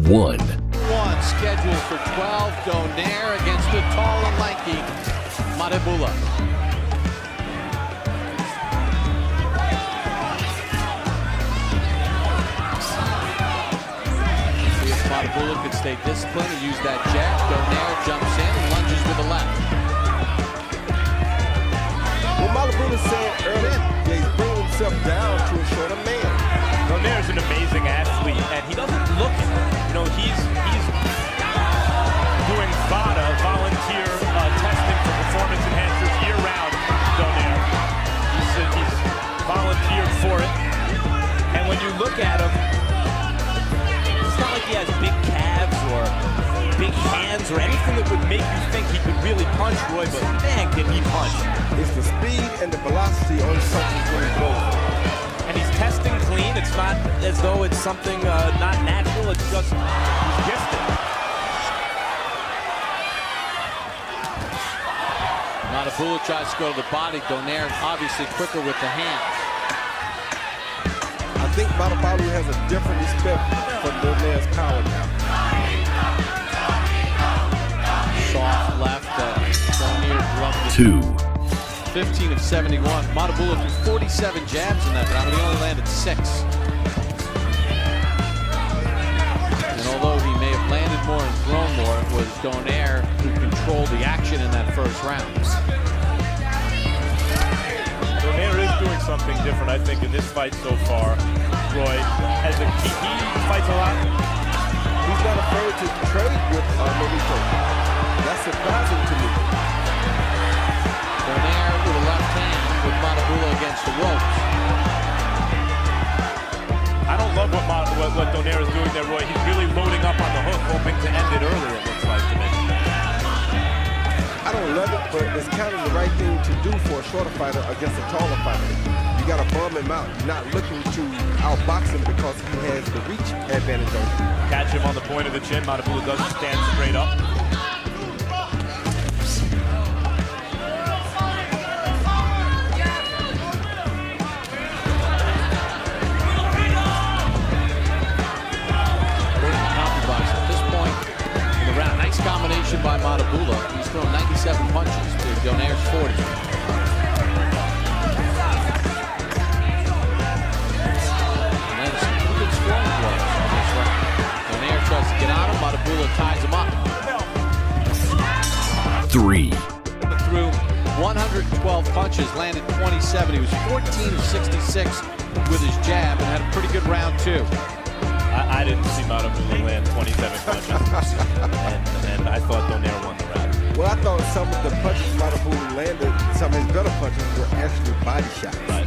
1. One scheduled for 12. Donaire against the tall and lanky Matibula. See if Matibula could stay disciplined and use that jab. Donaire jumps in and lunges with the left. What Matibula said earlier, he's bringing himself down to a shorter man. Donaire's an amazing athlete, and he doesn't look it. You know, he's doing VADA, volunteer testing for performance enhancers year-round. Donaire, he's volunteered for it, and when you look at him, it's not like he has big calves or big hands or anything that would make you think he could really punch, Roy. But man, can he punch! It's the speed and the velocity on his punches when he goes. And he's testing clean. It's not as though it's something not natural. It's just he's gifted. Matibula tries to go to the body. Donaire obviously quicker with the hands. I think Matibula has a different respect for Donaire's power now. Soft left. Donaire gloved it. 2. 15 of 71. Matibula threw 47 jabs in that round, but he only landed 6. And although he may have landed more and thrown more, it was Donaire who controlled the action in that first round. Donaire is doing something different, I think, in this fight so far. Roy, as he fights a lot. He's not afraid to trade with Nonito. That's surprising to me. Donaire with a left hand with Matibula against the ropes. I don't love what Donaire is doing there, Roy. He's really loading up on the hook, hoping to end it early, it looks like to me. I don't love it, but it's kind of the right thing to do for a shorter fighter against a taller fighter. You got to bum him out. You're not looking to outbox him because he has the reach advantage on you. Catch him on the point of the chin. Matibula doesn't stand straight up. Combination by Matibula. He's thrown 97 punches to Donaire's 40. And then some pretty good scoring blows on this round. Donaire tries to get on him. Matibula ties him up. 3. Threw 112 punches, landed 27. He was 14 of 66 with his jab and had a pretty good round too. I didn't see Matibula land 27 punches, and I thought Donaire won the round. Well, I thought some of the punches Matibula landed, some of his better punches were actually body shots. Right.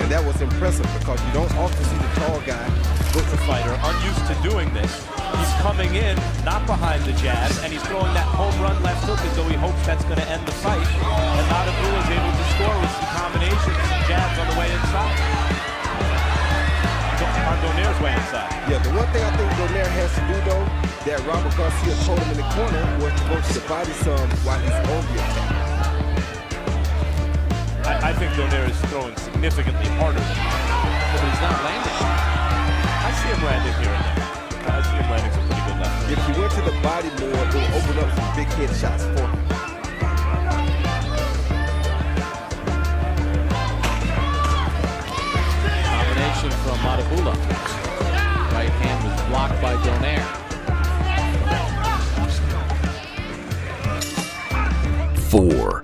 And that was impressive because you don't often see the tall guy. With the fighter, unused to doing this, he's coming in, not behind the jab, and he's throwing that home run left hook as though he hopes that's going to end the fight. And Matibula is able to score with some combinations, some jabs on the way inside. On Donaire's way inside. Yeah, the one thing I think Donaire has to do, though, that Robert Garcia told him in the corner, was to go to the body some while he's on the attack. I think Donaire is throwing significantly harder than him. But he's not landing. I see him landing here and there. I see him landing some pretty good left. If he went to the body more, it will open up some big head shots for him. Combination from Matibula. Right hand was blocked by Donaire. 4.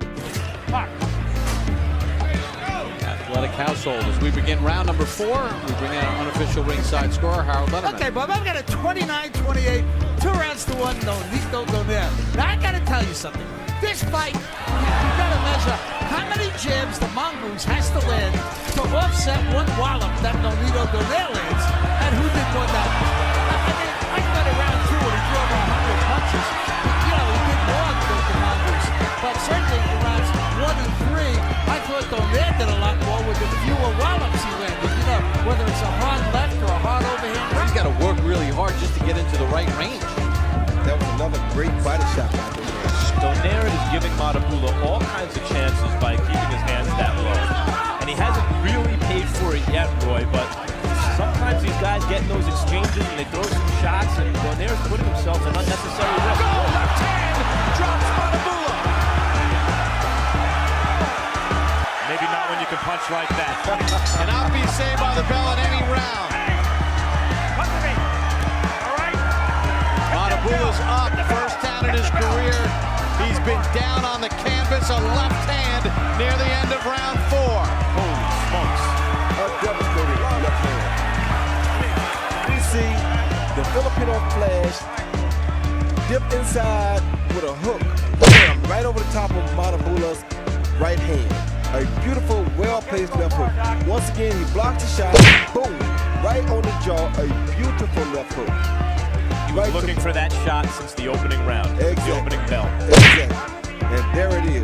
Athletic household. As we begin round number 4, we bring in our unofficial ringside scorer, Harold Letterman. Okay, Bob, I've got a 29-28, 2 rounds to 1, Nonito Donaire. Now, I got to tell you something. This fight, you've got to measure how many jabs the Mongoose has to land to offset one wallop that Nonito Donaire lands, and who did more damage. I mean, I got around 2 and he threw over 100 punches. You know, he did more than the Mongoose. But certainly in rounds 1 and 3, I thought Donaire did a lot more with the fewer wallops he landed. You know, whether it's a hard left or a hard overhand right. He's got to work really hard just to get into the right range. That was another great body shot by Donaire. Donaire is giving Matibula all kinds of chances by keeping his hands that low. And he hasn't really paid for it yet, Roy, but sometimes sometimes these guys get in those exchanges and they throw some shots, and Donaire's putting himself in unnecessary risk. Go left hand, drops Matibula. Maybe not when you can punch like that. Cannot be saved by the bell in any round. Matibula's up, first down in his career. He's been down on the canvas, a left hand near the end of round 4. Holy smokes. A devastating left hand. We see the Filipino flash dip inside with a hook right over the top of Matibula's right hand. A beautiful, well-placed left hook. Once again, he blocked the shot. Boom! Right on the jaw. A beautiful left hook. He was looking for that shot since the opening round. Exactly. The opening bell. Exactly. And there it is.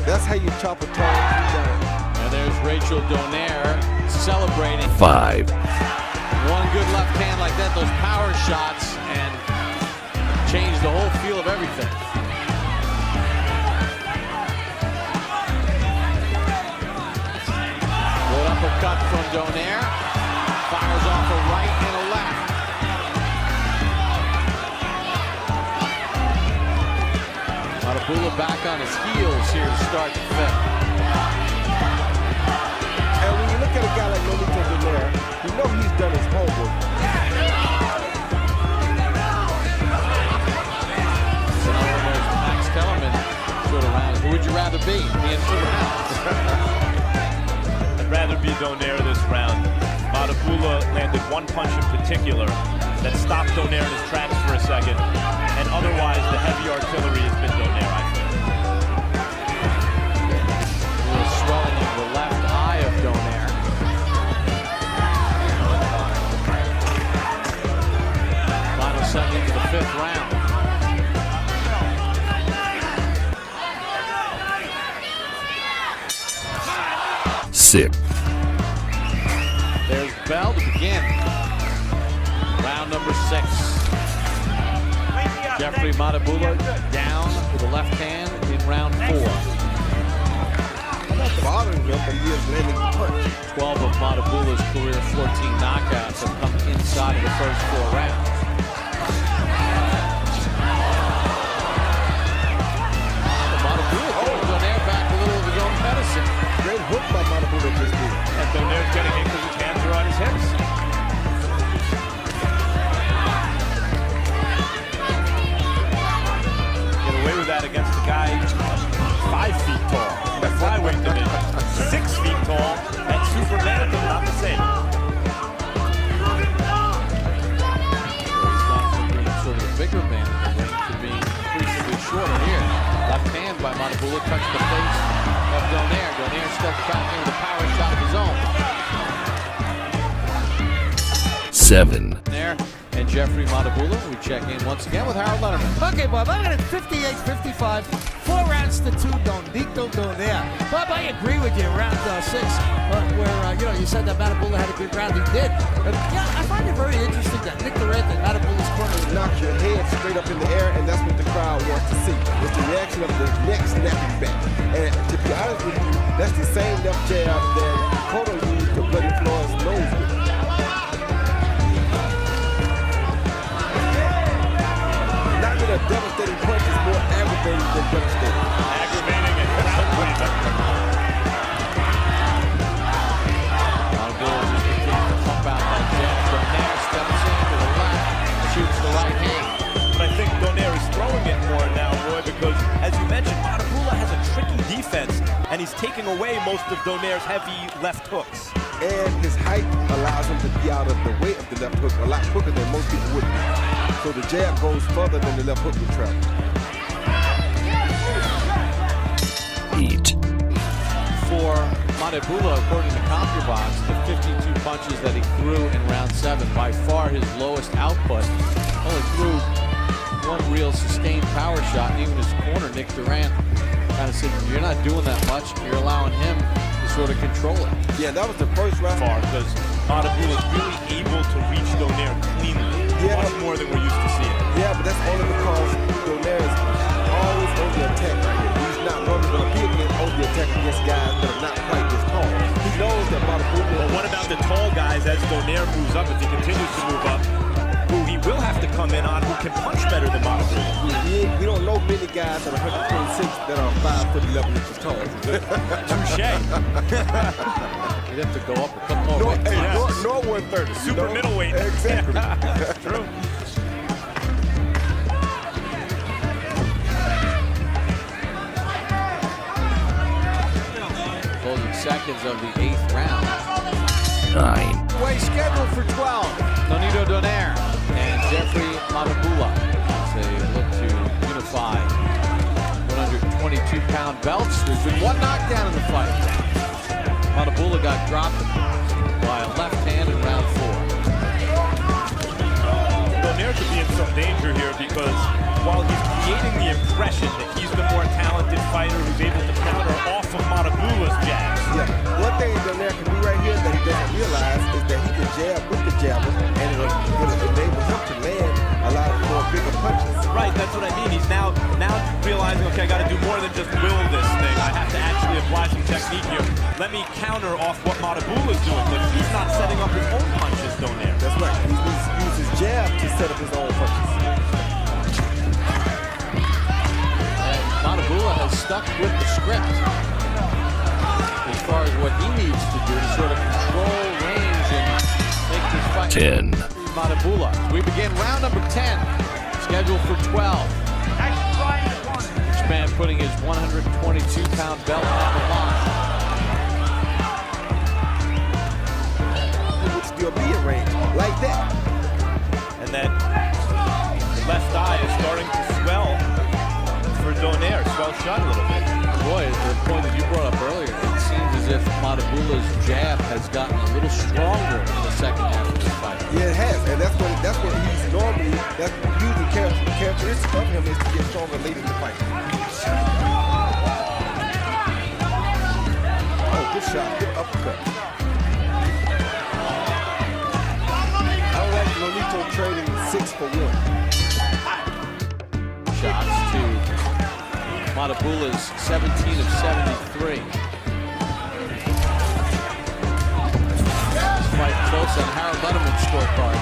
That's how you chop a tall tree down. And there's Rachel Donaire celebrating. 5, One good left hand like that, those power shots, and change the whole feel of everything. Good uppercut from Donaire. Fires off a right and a left. Matibula back on his heels here to start the 5th. And when you look at a guy like Nonito Donaire, you know he's done his homework. So now there's Max Kellerman sort of round. Who would you rather be? Me and 2 rounds. I'd rather be Donaire this round. Matibula landed one punch in particular that stopped Donaire in his tracks for a second, and otherwise the heavy artillery has been Donaire, I think. A little swelling of the left eye of Donaire. Final second to the 5th round. six, There's bell to begin. Round number 6. Jeffrey Matibula down with the left hand in round 4. I'm not bothering him, but he is landing the punch. 12 of Matibula's career 14 knockouts have come inside of the first 4 rounds. Matibula giving Donaire back a little of his own medicine. Great hook by Matibula just did. And Donaire's getting hit because his hands are on his hips. Get away with that against the guy 5 feet tall. The flyweight division. 6 feet tall. And super bantam, not the same. He's gone from being sort of a bigger man to being increasingly shorter here. Left hand by Matibula touched the face of Donaire. Donaire steps back in with a power shot of his own. 7, There and Jeffrey Matibula. We check in once again with Harold Letterman. Okay, Bob, I'm at 58-55, 4 rounds to 2, Nonito Donaire. Bob, I agree with you, round 6, where you said that Matibula had a good round. He did. I find it very interesting that Nick Durant at Matibula's corner Knock your head straight up in the air, and that's what the crowd wants to see. It's the reaction of the neck snapping back. And to be honest with you, that's the same left jab that Cotto used to bloody Floyd's nose with. A devastating punch is more aggravating than devastating. Aggravating and crowd-pleasing. Matibula just continues to pump out that jab. Donaire steps in to the left, shoots the right hand. But I think Donaire is throwing it more now, Roy, because, as you mentioned, Matibula has a tricky defense, and he's taking away most of Donaire's heavy left hooks. And his height allows him to be out of the way of the left hook a lot quicker than most people would be. So the jab goes further than the left hook would travel. 8, For Matibula, according to CompuBox, the 52 punches that he threw in round 7, by far his lowest output. Only threw one real sustained power shot, and even his corner, Nick Durant, kind of said, you're not doing that much, you're allowing him to sort of control it. Yeah, that was the first round. Far, because Matibula is really able to reach Donaire cleanly. Yeah, much more than we're used to seeing. Yeah, but that's only because Donaire is always on the attack. He's not normally going to be on the attack against guys that are not quite this tall. He knows that the tall guys as Donaire moves up, if he continues to move up, who he will have to come in on, who can punch better than Matibula. We don't know many guys at 126 that are 5'11" inches tall. Touche. You'd have to go up a couple more weight classes. Nor 130. Super middleweight. Exactly. True. Closing seconds of the 8th round. 9, Way scheduled for 12. Nonito Donaire and Jeffrey Matibula as they look to unify 122-pound belts. There's been one knockdown in the fight. Matibula got dropped by a left hand in round 4. Donaire could be in some danger here because while he's creating the impression that he's the more talented fighter who's able to counter off of Matibula's jabs. Yeah. One thing Donaire can do right here that he doesn't realize is that he can jab with the jabber, and it'll enable him to land a lot more bigger punches. Right, that's what I mean. He's now realizing, okay, I got to do more than just will this thing. I have to actually apply some technique here. Let me counter off what Matibula's doing, but he's not setting up his own punches, Donaire. That's right. He uses his jab to set up his own punches. And Matibula has stuck with the script as far as what he needs to do to sort of control range and make this fight. 10, Matibula. We begin round number 10, scheduled for 12. Each man putting his 122-pound belt on the line. He would still be in range like that. And that left eye is starting to swell for Donaire, swell shut a little bit. Boy, the point that you brought up earlier, it seems as if Matibula's jab has gotten a little stronger in the second half of this fight. Yeah, it has, and that's what he's normally. That's usually characteristic of him is to get stronger late in the fight. Oh, good shot, good uppercut. I don't like Nonito trading 6 for 1. Shots to Matibula's 17 of 73. This fight close on Harold Letterman's scorecard.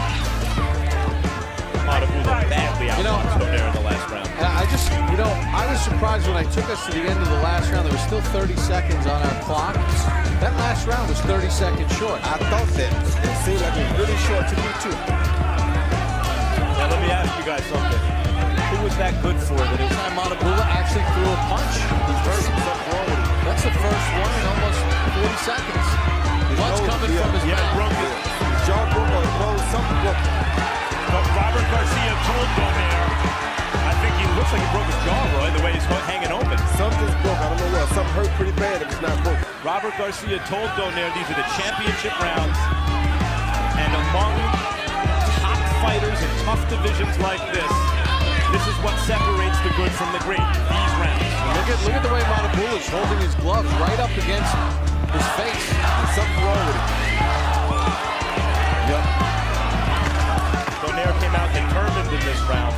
Matibula badly outboxed Donaire in the last round. And I just, I was surprised when I took us to the end of the last round. There was still 30 seconds on our clock. That last round was 30 seconds short. I thought that. It seemed like it was really short to me too. Now let me ask you guys something. Who was that good for? That it was Matibula actually threw a punch. That's the first one in almost 40 seconds. One's coming from his mouth. broke it. His jaw broke or something broke. But Robert Garcia told Donaire, I think he looks like he broke his jaw, Roy, the way he's hanging open. Something's broke. I don't know what. Something hurt pretty bad if it's not broke. Robert Garcia told Donaire these are the championship rounds, and among top fighters in tough divisions like this is what separates the good from the great. These rounds. Look at the way Matibula's holding his gloves right up against his face. There's something wrong with it. Yep. Donaire came out determined in this round,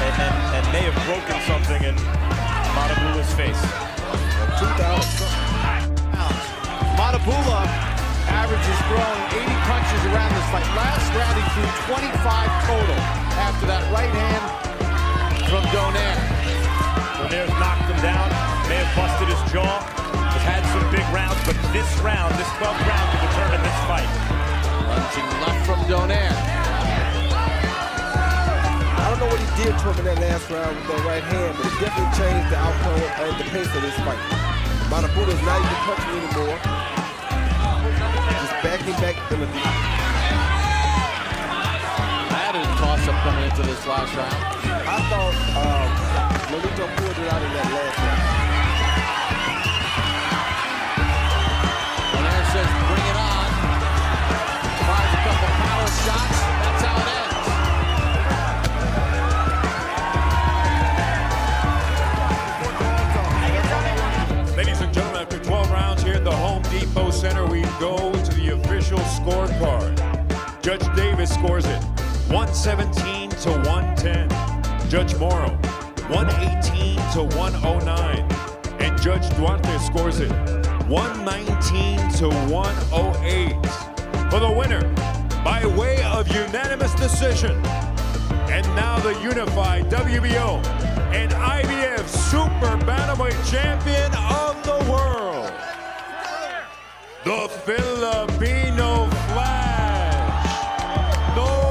and may have broken something in Matibula's face. 2,000 pounds. Matibula averages throwing 80 punches around this fight. Last round he threw 25 total after that right hand from Donaire. Donaire's knocked him down, may have busted his jaw, has had some big rounds, but this round, this 12th round, will determine this fight. Lunging left from Donaire. I don't know what he did to him in that last round with that right hand, but it definitely changed the outcome and the pace of this fight. Matibula's not even punching anymore. Just backing back in the deep. I had a toss-up coming into this last round. I thought Nonito pulled it out in that last round. Donaire says, bring it on. Fires a couple power shots. That's how it ends. Ladies and gentlemen, after 12 rounds here at the Home Depot Center, we go to the official scorecard. Judge Davis scores it 117 to 110. Judge Morrow 118 to 109. And Judge Duarte scores it 119 to 108 for the winner by way of unanimous decision. And now the unified WBO and IBF Super Bantamweight Champion of the world, the Filipino Flash, Nonito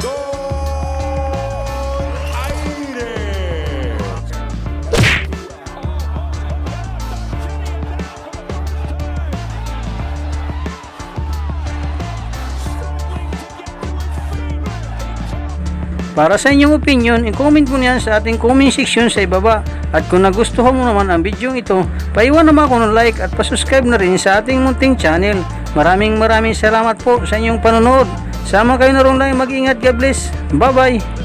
Donaire. Para sa inyong opinion, i-comment mo niyan sa ating comment section sa ibaba. At kung nagustuhan mo naman ang video ito, paiwan naman ako ng like at pasubscribe na rin sa ating munting channel. Maraming salamat po sa inyong panonood. Sama kayo na rin lang, mag-ingat, God bless. Bye bye!